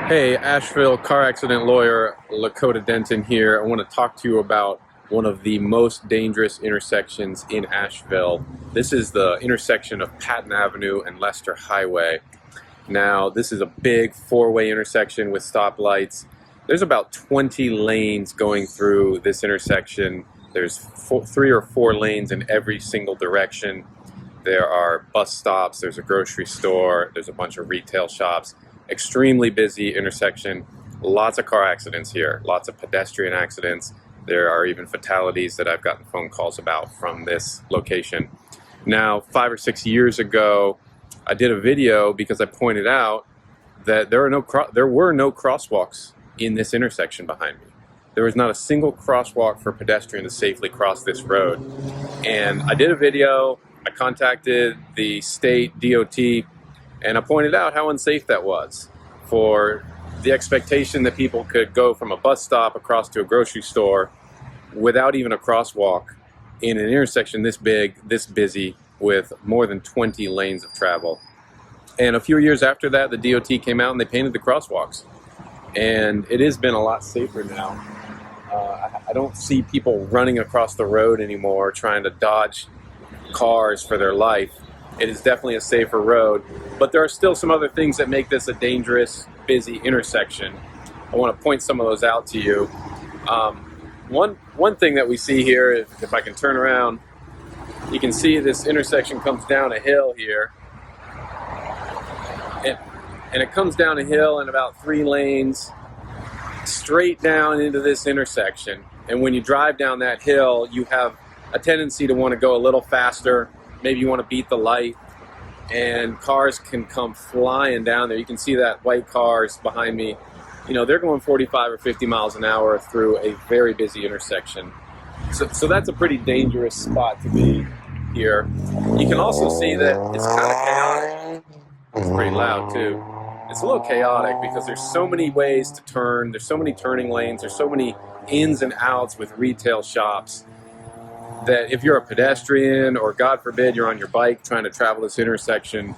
Hey, Asheville car accident lawyer Lakota Denton here. I want to talk to you about one of the most dangerous intersections in Asheville. This is the intersection of Patton Avenue and Leicester Highway. Now, this is a big four-way intersection with stoplights. There's about 20 lanes going through this intersection. There's three or four lanes in every single direction. There are bus stops, there's a grocery store, there's a bunch of retail shops. Extremely busy intersection, lots of car accidents here, lots of pedestrian accidents. There are even fatalities that I've gotten phone calls about from this location. Now, 5 or 6 years ago, I did a video because I pointed out that there were no crosswalks in this intersection behind me. There was not a single crosswalk for pedestrians to safely cross this road. And I did a video, I contacted the state DOT, and I pointed out how unsafe that was for the expectation that people could go from a bus stop across to a grocery store without even a crosswalk in an intersection this big, this busy, with more than 20 lanes of travel. And a few years after that, the DOT came out and they painted the crosswalks. And it has been a lot safer now. I don't see people running across the road anymore trying to dodge cars for their life. It is definitely a safer road, but there are still some other things that make this a dangerous, busy intersection. I want to point some of those out to you. One thing that we see here, if I can turn around, you can see this intersection comes down a hill here, and it comes down a hill in about 3 lanes straight down into this intersection. And when you drive down that hill, you have a tendency to want to go a little faster. Maybe you want to beat the light, and cars can come flying down there. You can see that white cars behind me. You know, they're going 45 or 50 miles an hour through a very busy intersection. So that's a pretty dangerous spot to be here. You can also see that it's kind of chaotic. It's pretty loud too. It's a little chaotic because there's so many ways to turn. There's so many turning lanes. There's so many ins and outs with retail shops that if you're a pedestrian, or God forbid you're on your bike trying to travel this intersection,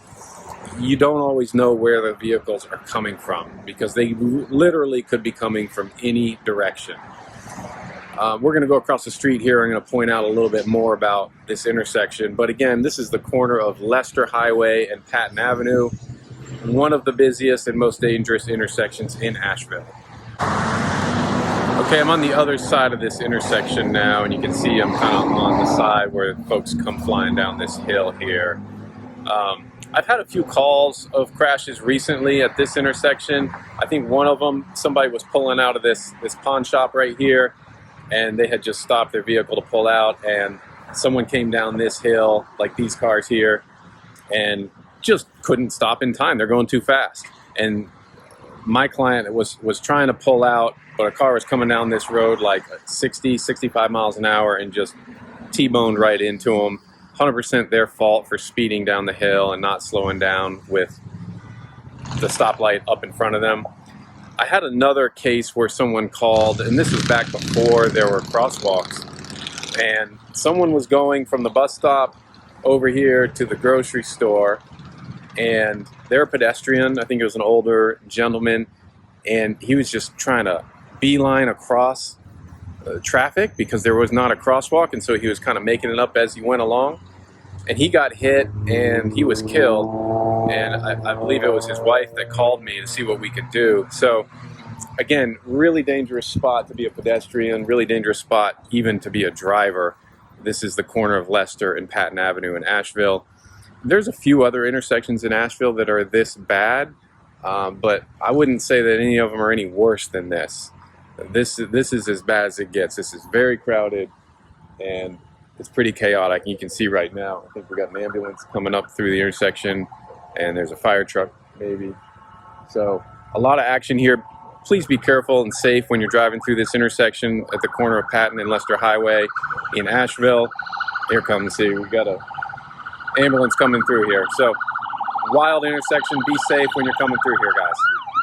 you don't always know where the vehicles are coming from, because they literally could be coming from any direction. We're going to go across the street here. I'm going to point out a little bit more about this intersection. But again, this is the corner of Leicester Highway and Patton Avenue, one of the busiest and most dangerous intersections in Asheville. Okay, I'm on the other side of this intersection now, and you can see I'm kind of on the side where folks come flying down this hill here. I've had a few calls of crashes recently at this intersection. I think one of them, somebody was pulling out of this pawn shop right here, and they had just stopped their vehicle to pull out, and someone came down this hill, like these cars here, and just couldn't stop in time. They're going too fast. And my client was trying to pull out, but a car was coming down this road like 60, 65 miles an hour and just T-boned right into them. 100% their fault for speeding down the hill and not slowing down with the stoplight up in front of them. I had another case where someone called, and this was back before there were crosswalks, and someone was going from the bus stop over here to the grocery store, and they're a pedestrian. I think it was an older gentleman, and he was just trying to beeline across traffic because there was not a crosswalk, and so he was kind of making it up as he went along, and he got hit and he was killed. And I believe it was his wife that called me to see what we could do. So again, really dangerous spot to be a pedestrian, really dangerous spot even to be a driver. This is the corner of Leicester and Patton Avenue in Asheville. There's a few other intersections in Asheville that are this bad, but I wouldn't say that any of them are any worse than this. This is as bad as it gets. This is very crowded, and it's pretty chaotic. You can see right now, I think we got an ambulance coming up through the intersection, and there's a fire truck maybe. So a lot of action here. Please be careful and safe when you're driving through this intersection at the corner of Patton and Leicester Highway in Asheville. Here comes, see, we got a ambulance coming through here. So wild intersection. Be safe when you're coming through here, guys.